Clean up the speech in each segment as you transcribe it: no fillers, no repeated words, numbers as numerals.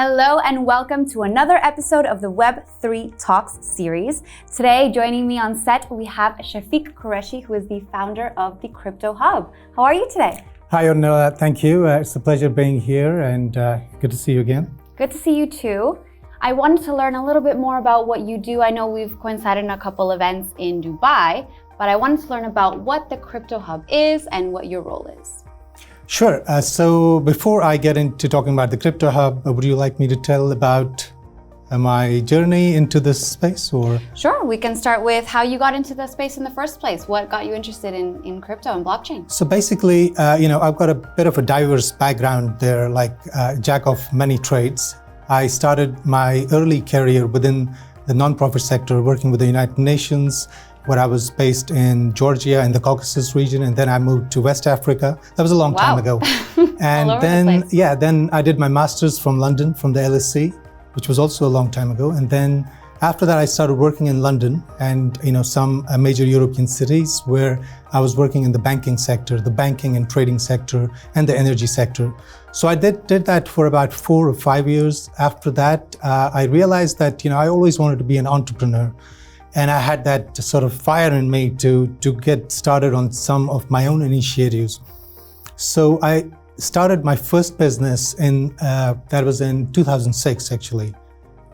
Hello and welcome to another episode of the Web3 Talks series. Today, joining me on set, we have Shafeeq Qureshi, who is the founder of TheCryptoHub. How are you today? Hi, Ornella. Thank you. It's a pleasure being here and good to see you again. Good to see you too. I wanted to learn a little bit more about what you do. I know we've coincided in a couple events in Dubai, but I wanted to learn about what the TheCryptoHub is and what your role is. Sure. So before I get into talking about the TheCryptoHub, would you like me to tell about my journey into this space or? Sure. We can start with how you got into the space in the first place. What got you interested in crypto and blockchain? So basically, I've got a bit of a diverse background there, like jack of many trades. I started my early career within the nonprofit sector, working with the United Nations, where I was based in Georgia in the Caucasus region, and then I moved to West Africa. That was a long time ago. And then I did my master's from London, from the LSE, which was also a long time ago. And then after that, I started working in London and some major European cities where I was working in the banking sector, the banking and trading sector, and the energy sector. So I did that for about 4 or 5 years. After that, I realized that I always wanted to be an entrepreneur. And I had that sort of fire in me to get started on some of my own initiatives. So I started my first business that was in 2006 actually,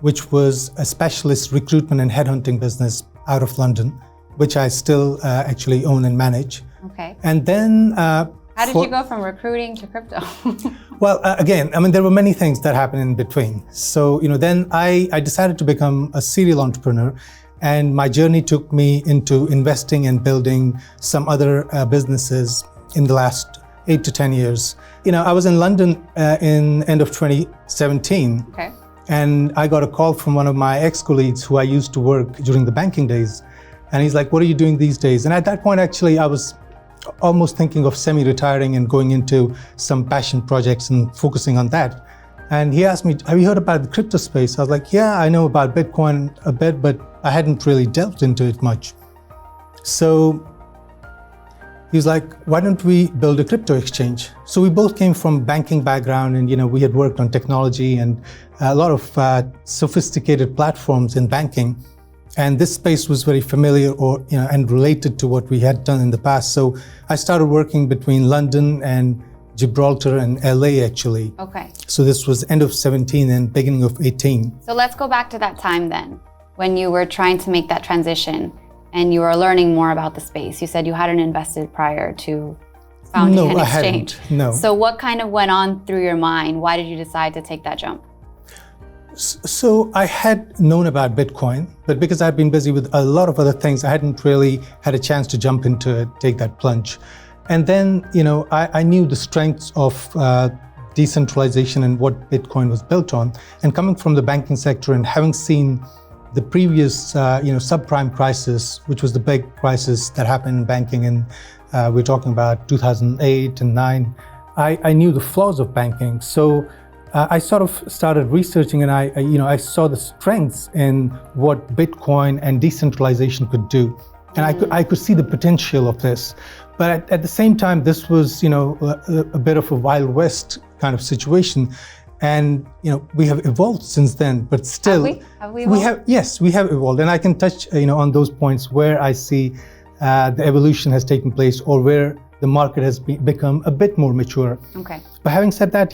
which was a specialist recruitment and headhunting business out of London, which I still actually own and manage. Okay. And then how did you go from recruiting to crypto? Well, again, there were many things that happened in between. So then I decided to become a serial entrepreneur. And my journey took me into investing and building some other businesses in the last 8 to 10 years. I was in London in end of 2017. Okay. And I got a call from one of my ex-colleagues who I used to work during the banking days. And he's like, what are you doing these days? And at that point, actually, I was almost thinking of semi-retiring and going into some passion projects and focusing on that. And he asked me, have you heard about the crypto space? I was like, yeah, I know about Bitcoin a bit, but I hadn't really delved into it much. So he was like, why don't we build a crypto exchange? So we both came from banking background and we had worked on technology and a lot of sophisticated platforms in banking. And this space was very familiar and related to what we had done in the past. So I started working between London and Gibraltar and LA actually. Okay. So this was end of 17 and beginning of 18. So let's go back to that time then, when you were trying to make that transition and you were learning more about the space. You said you hadn't invested prior to founding an exchange. No. So what kind of went on through your mind? Why did you decide to take that jump? So I had known about Bitcoin, but because I'd been busy with a lot of other things, I hadn't really had a chance to jump into it, take that plunge. And then, I knew the strengths of decentralization and what Bitcoin was built on. And coming from the banking sector and having seen the previous, subprime crisis, which was the big crisis that happened in banking, and we're talking about 2008 and 9, I knew the flaws of banking. So I sort of started researching, and I saw the strengths in what Bitcoin and decentralization could do. And I could see the potential of this. But at the same time, this was, a bit of a Wild West kind of situation. And, we have evolved since then, but still. Have we evolved? Yes, we have evolved. And I can touch, on those points where I see the evolution has taken place or where the market has become a bit more mature. Okay. But having said that,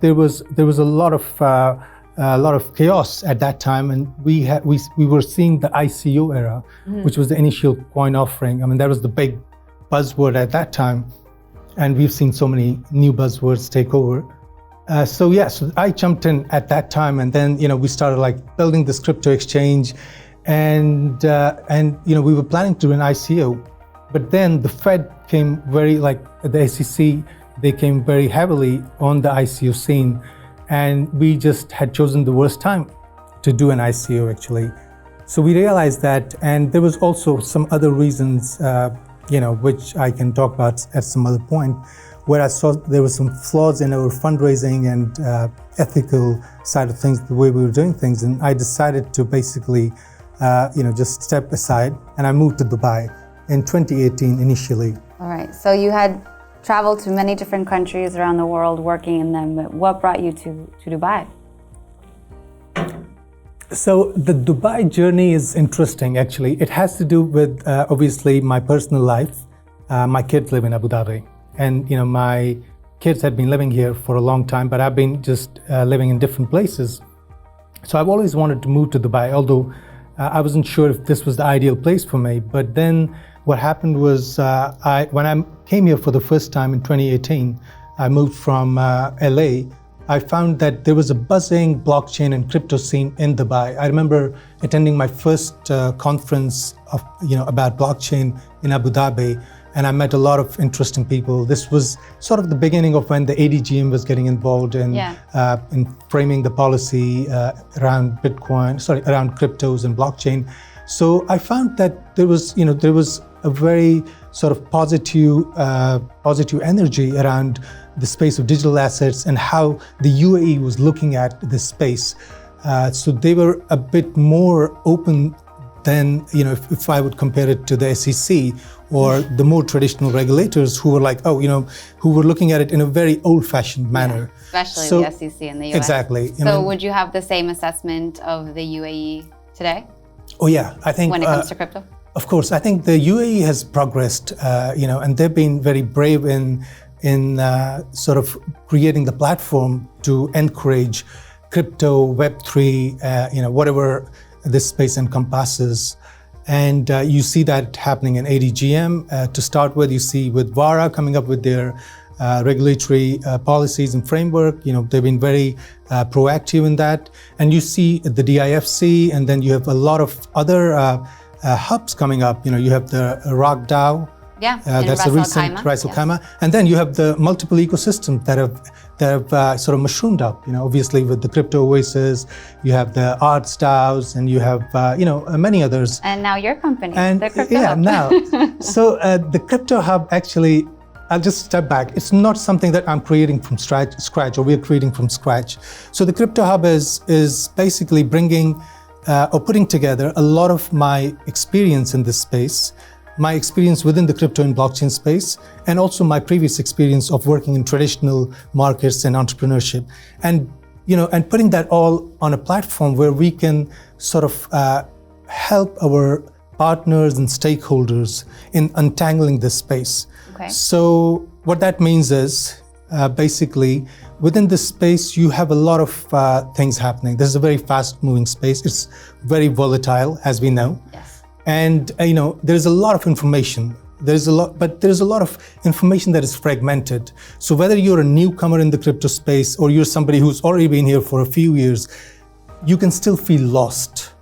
there was a lot of chaos at that time, and we were seeing the ICO era, which was the initial coin offering. That was the big buzzword at that time, and we've seen so many new buzzwords take over. So I jumped in at that time, and then we started building this crypto exchange, and we were planning to do an ICO, but then the Fed came the SEC, they came very heavily on the ICO scene. And we just had chosen the worst time to do an ICO actually. So we realized that, and there was also some other reasons, which I can talk about at some other point, where I saw there were some flaws in our fundraising and ethical side of things, the way we were doing things. And I decided to basically, just step aside, and I moved to Dubai in 2018 initially. All right, so you had traveled to many different countries around the world working in them, but what brought you to Dubai? So the Dubai journey is interesting, actually. It has to do with, obviously, my personal life. My kids live in Abu Dhabi. And, my kids had been living here for a long time, but I've been just living in different places. So I've always wanted to move to Dubai, although I wasn't sure if this was the ideal place for me. But then what happened was when I came here for the first time in 2018, I moved from LA. I found that there was a buzzing blockchain and crypto scene in Dubai. I remember attending my first conference of, about blockchain in Abu Dhabi, and I met a lot of interesting people. This was sort of the beginning of when the ADGM was getting involved in framing the policy around around cryptos and blockchain. So I found that there was a very sort of positive energy around the space of digital assets and how the UAE was looking at this space. So they were a bit more open than, if I would compare it to the SEC or the more traditional regulators who were like, who were looking at it in a very old-fashioned manner. Yeah, especially the SEC in the US. Exactly. So would you have the same assessment of the UAE today? Oh yeah, I think when it comes to crypto? Of course, I think the UAE has progressed, and they've been very brave in sort of creating the platform to encourage crypto, Web3, whatever this space encompasses. And you see that happening in ADGM. To start with, you see with VARA coming up with their regulatory policies and framework. They've been very proactive in that. And you see the DIFC, and then you have a lot of other hubs coming up. You have the Rock DAO. Yeah, that's a recent Ras Al Khaimah. And then you have the multiple ecosystems that have sort of mushroomed up. Obviously with the Crypto Oasis, you have the Arts DAOs, and you have many others. And now your company, and the CryptoHub. Yeah, now. So the CryptoHub, actually, I'll just step back. It's not something that I'm creating from scratch, or we're creating from scratch. So the CryptoHub is basically bringing or putting together a lot of my experience in this space, my experience within the crypto and blockchain space, and also my previous experience of working in traditional markets and entrepreneurship. And, and putting that all on a platform where we can sort of help our partners and stakeholders in untangling this space. Okay. So what that means is, basically, within this space, you have a lot of things happening. This is a very fast-moving space. It's very volatile, as we know. Yes. And there's a lot of information. There's a lot of information that is fragmented. So whether you're a newcomer in the crypto space or you're somebody who's already been here for a few years, you can still feel lost.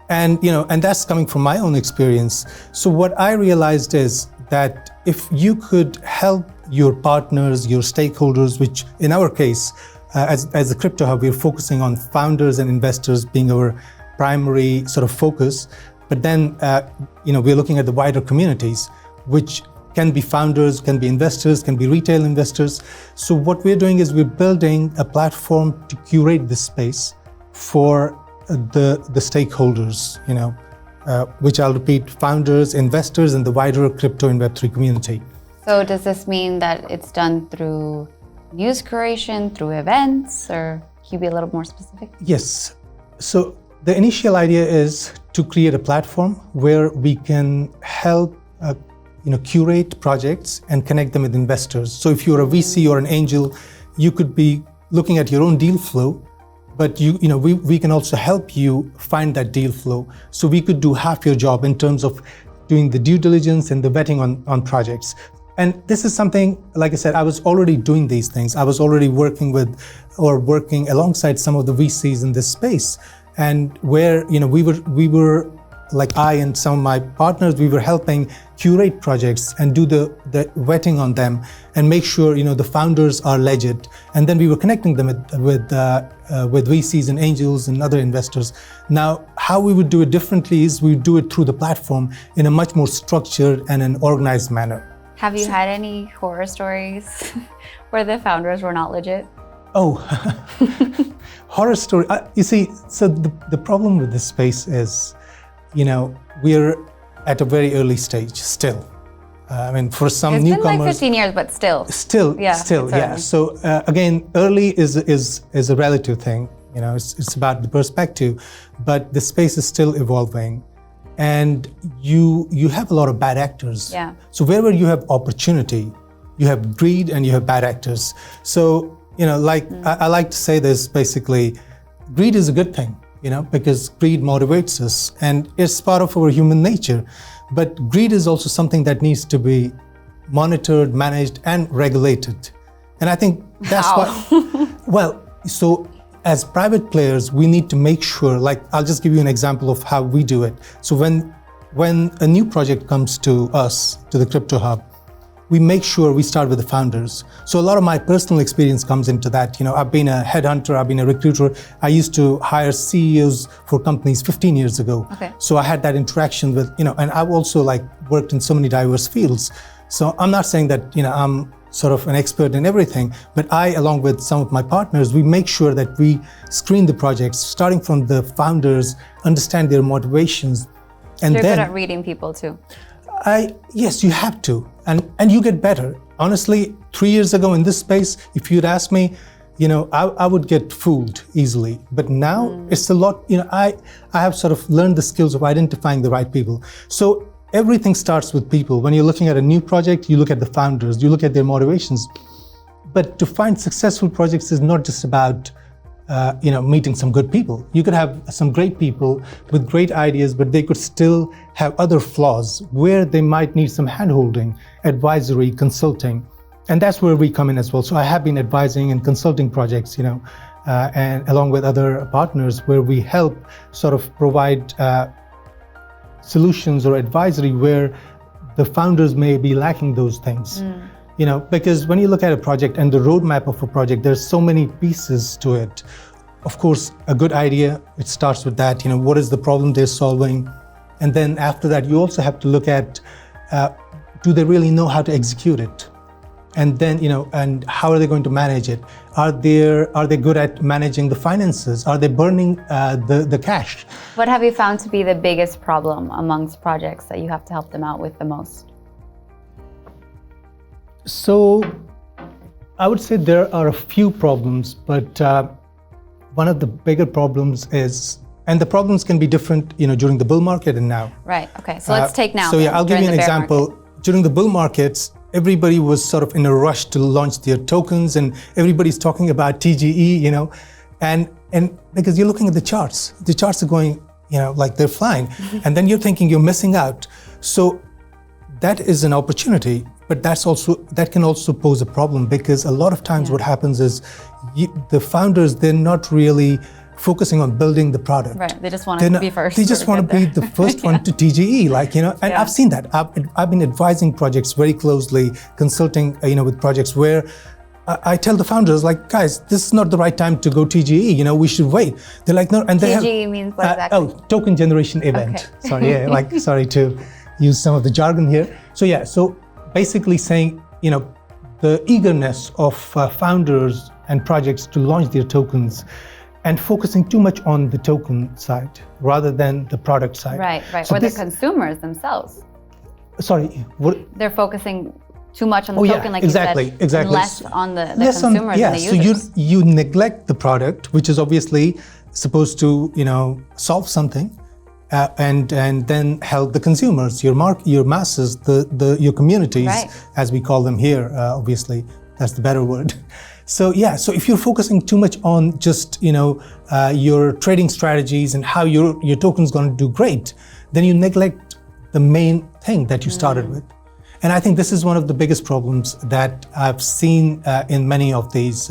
And and that's coming from my own experience. So what I realized is that if you could help your partners, your stakeholders, which in our case, as the CryptoHub, we're focusing on founders and investors being our primary sort of focus. But then, we're looking at the wider communities, which can be founders, can be investors, can be retail investors. So what we're doing is we're building a platform to curate this space for the stakeholders, which I'll repeat, founders, investors, and the wider crypto and Web3 community. So does this mean that it's done through news curation, through events, or can you be a little more specific? Yes. So the initial idea is to create a platform where we can help curate projects and connect them with investors. So if you're a VC or an angel, you could be looking at your own deal flow, but we can also help you find that deal flow. So we could do half your job in terms of doing the due diligence and the vetting on projects. And this is something, like I said, I was already doing these things. I was already working alongside some of the VCs in this space. And where we were like I and some of my partners, we were helping curate projects and do the vetting on them and make sure the founders are legit. And then we were connecting them with VCs and angels and other investors. Now, how we would do it differently is we do it through the platform in a much more structured and an organized manner. Have you had any horror stories where the founders were not legit? Oh, horror story. You see, so the problem with this space is, we're at a very early stage still. I mean, for some newcomers. It's been like 15 years, but still. Still, yeah. So again, early is a relative thing. It's about the perspective, but the space is still evolving, and you have a lot of bad actors. Yeah. So wherever you have opportunity, you have greed and you have bad actors. So I like to say this basically, greed is a good thing, because greed motivates us and it's part of our human nature. But greed is also something that needs to be monitored, managed, and regulated. And I think that's so as private players, we need to make sure, I'll just give you an example of how we do it. So when a new project comes to us, to the TheCryptoHub, we make sure we start with the founders. So a lot of my personal experience comes into that. I've been a headhunter, I've been a recruiter. I used to hire CEOs for companies 15 years ago. Okay. So I had that interaction with, and I've also worked in so many diverse fields. So I'm not saying that, I'm sort of an expert in everything, but I, along with some of my partners, we make sure that we screen the projects, starting from the founders, understand their motivations. And You're then, good at reading people too. Yes, you have to, and you get better. Honestly, 3 years ago in this space, if you'd asked me, I would get fooled easily. But now it's a lot, I have sort of learned the skills of identifying the right people. So everything starts with people. When you're looking at a new project, you look at the founders, you look at their motivations. But to find successful projects is not just about meeting some good people. You could have some great people with great ideas, but they could still have other flaws where they might need some handholding, advisory, consulting. And that's where we come in as well. So I have been advising and consulting projects, and along with other partners where we help sort of provide solutions or advisory where the founders may be lacking those things. Because when you look at a project and the roadmap of a project, there's so many pieces to it. Of course, a good idea, it starts with that, what is the problem they're solving? And then after that, you also have to look at, do they really know how to execute it? And then, and how are they going to manage it? Are they good at managing the finances? Are they burning the cash? What have you found to be the biggest problem amongst projects that you have to help them out with the most? So I would say there are a few problems, but one of the bigger problems is, and the problems can be different, during the bull market and now. Right, okay, so let's take now. So yeah, I'll give you an example. Market. During the bull markets, everybody was sort of in a rush to launch their tokens and everybody's talking about TGE, and because you're looking at the charts are going, they're flying. And then you're thinking you're missing out. So that is an opportunity. But that can also pose a problem, because a lot of times what happens is the founders, they're not really focusing on building the product. Right, they just want to be first. They just want to be the first one to TGE, and I've seen that. I've been advising projects very closely, consulting, with projects where I tell the founders, guys, this is not the right time to go TGE, we should wait. They're like, no, and they TGE means what exactly? Token generation event. Okay. Sorry, sorry to use some of the jargon here. So basically saying, the eagerness of founders and projects to launch their tokens and focusing too much on the token side rather than the product side. Right. So or the consumers themselves. Sorry, what? They're focusing too much on the token, exactly. And less on the consumers and the users. So you neglect the product, which is obviously supposed to, solve something. And then help the consumers, your masses, your communities, as we call them here. Obviously, that's the better word. So if you're focusing too much on just your trading strategies and how your token's going to do great, then you neglect the main thing that you started with. And I think this is one of the biggest problems that I've seen in many of these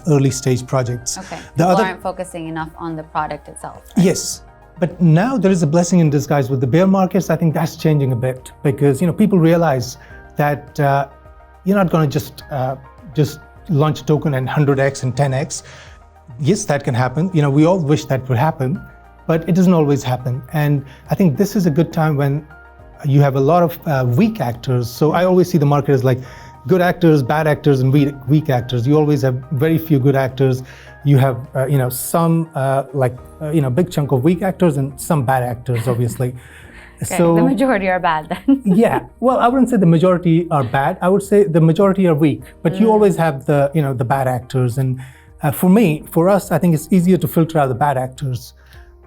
early stage projects. Okay. People aren't focusing enough on the product itself. Right? Yes. But now there is a blessing in disguise with the bear markets. I think that's changing a bit, because people realize that you're not going to just launch a token and 100x and 10x. Yes, that can happen. We all wish that would happen, but it doesn't always happen. And I think this is a good time when you have a lot of weak actors. So I always see the market as good actors, bad actors, and weak actors. You always have very few good actors. You have, some big chunk of weak actors and some bad actors, obviously. Okay, so the majority are bad then. Yeah, well, I wouldn't say the majority are bad. I would say the majority are weak. But you always have the bad actors, and For us, I think it's easier to filter out the bad actors,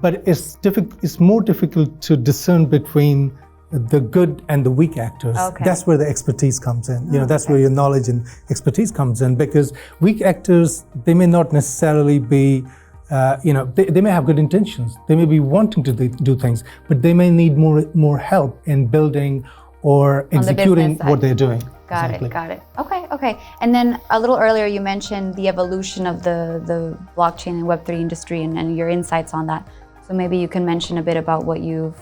but it's more difficult to discern between the good and the weak actors. Okay. That's where the expertise comes in. That's where your knowledge and expertise comes in, because weak actors, they may not necessarily be, they may have good intentions. They may be wanting to do things, but they may need more help in building or executing what they're doing. Got it. Okay. And then a little earlier, you mentioned the evolution of the blockchain and Web3 industry and your insights on that. So maybe you can mention a bit about what you've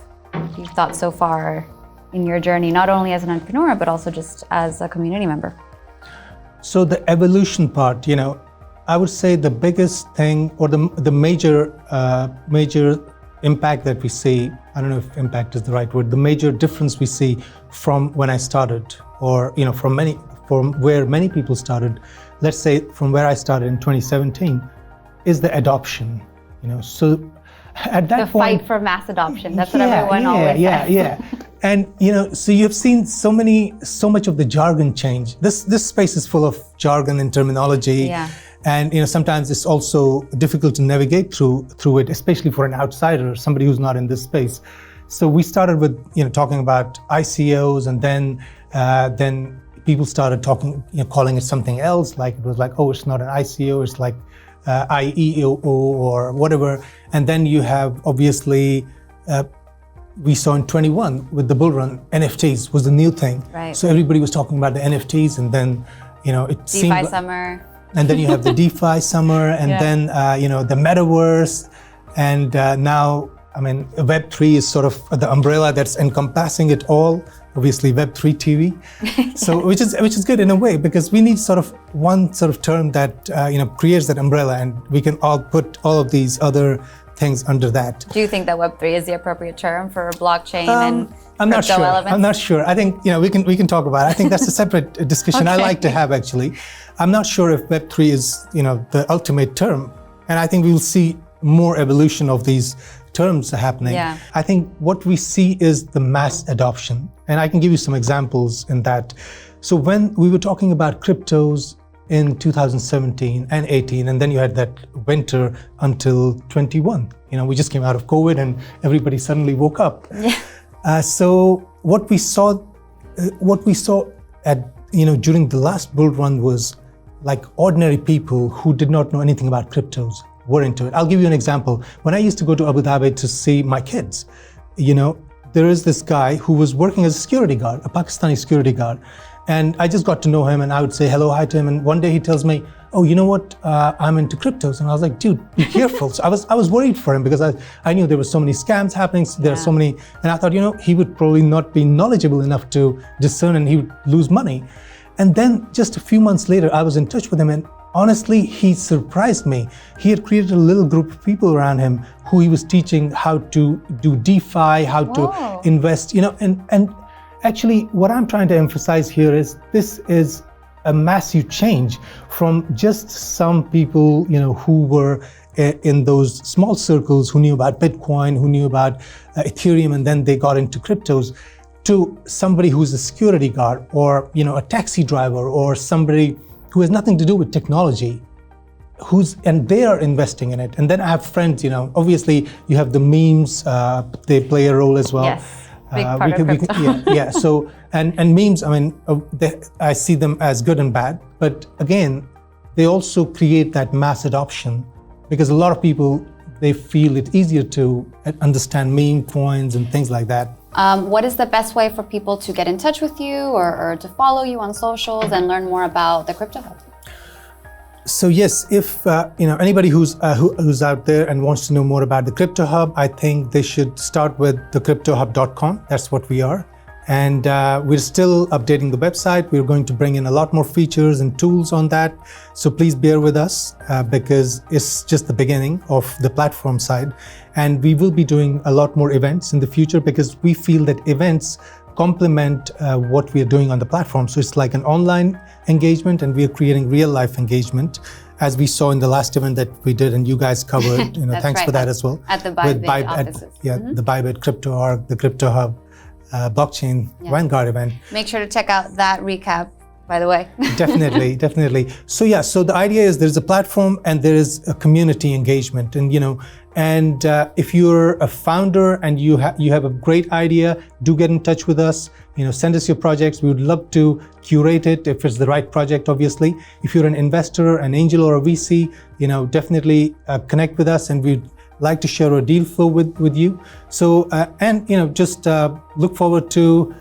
thought so far in your journey, not only as an entrepreneur, but also just as a community member. So the evolution part, I would say the biggest thing, or the major impact that we see, I don't know if impact is the right word, the major difference we see from when I started, or from where many people started, let's say from where I started in 2017, is the adoption. So at that point, fight for mass adoption. That's what everyone always says. Yeah. And so you've seen so much of the jargon change. This space is full of jargon and terminology. Yeah. And sometimes it's also difficult to navigate through it, especially for an outsider, somebody who's not in this space. So we started with talking about ICOs, and then people started calling it something else. Like it was like, oh, it's not an ICO, it's like IEO or whatever. And then you have obviously, we saw in 21 with the bull run, NFTs was the new thing. Right. So everybody was talking about the NFTs, and then it seemed DeFi summer. And then you have the DeFi summer, and then the metaverse, and now Web3 is sort of the umbrella that's encompassing it all. Obviously, Web3 TV, so which is good in a way, because we need sort of one sort of term that creates that umbrella, and we can all put all of these other things under that. Do you think that Web3 is the appropriate term for blockchain and I'm not crypto sure. elements? I'm not sure. I think we can talk about it. I think that's a separate discussion I like to have, actually. I'm not sure if Web3 is the ultimate term, and I think we will see more evolution of these terms happening. Yeah. I think what we see is the mass adoption, and I can give you some examples in that. So when we were talking about cryptos in 2017 and 18, and then you had that winter until 21. We just came out of COVID and everybody suddenly woke up. Yeah. So what we saw at during the last bull run was like ordinary people who did not know anything about cryptos were into it. I'll give you an example. When I used to go to Abu Dhabi to see my kids, there is this guy who was working as a security guard, a Pakistani security guard. And I just got to know him, and I would say hello, hi to him. And one day he tells me, oh, you know what? I'm into cryptos. And I was like, dude, be careful. So I was worried for him, because I knew there were so many scams happening. There are so many, and I thought, he would probably not be knowledgeable enough to discern, and he would lose money. And then just a few months later, I was in touch with him, and honestly, he surprised me. He had created a little group of people around him who he was teaching how to do DeFi, how to invest, and actually, what I'm trying to emphasize here is this is a massive change from just some people, who were in those small circles, who knew about Bitcoin, who knew about Ethereum, and then they got into cryptos, to somebody who's a security guard, or a taxi driver, or somebody who has nothing to do with technology, and they are investing in it. And then I have friends, obviously you have the memes, they play a role as well. Yes. Big part of crypto. Yeah. So, and memes, I see them as good and bad, but again, they also create that mass adoption, because a lot of people, they feel it easier to understand meme coins and things like that. What is the best way for people to get in touch with you, or to follow you on socials and learn more about the CryptoHub? So yes, if anybody who's out there and wants to know more about the CryptoHub, I think they should start with TheCryptoHub.com. That's what we are. And we're still updating the website. We're going to bring in a lot more features and tools on that. So please bear with us, because it's just the beginning of the platform side. And we will be doing a lot more events in the future, because we feel that events complement what we are doing on the platform. So it's like an online engagement, and we are creating real life engagement, as we saw in the last event that we did, and you guys covered. Thanks for that as well. At the ByBit offices. The ByBit Crypto.org, the CryptoHub blockchain Vanguard event. Make sure to check out that recap by the way. Definitely, definitely. So yeah, so the idea is there's a platform and there is a community engagement, and if you're a founder and you have a great idea, do get in touch with us. Send us your projects. We would love to curate it if it's the right project, obviously. If you're an investor, an angel, or a VC, definitely connect with us, and we'd like to share a deal flow with you. So just look forward to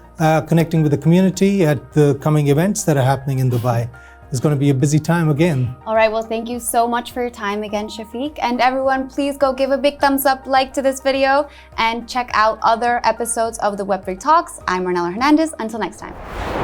connecting with the community at the coming events that are happening in Dubai. It's going to be a busy time again. All right, well, thank you so much for your time again, Shafeeq. And everyone, please go give a big thumbs up, like to this video, and check out other episodes of the Web3 Talks. I'm Ornella Hernandez. Until next time.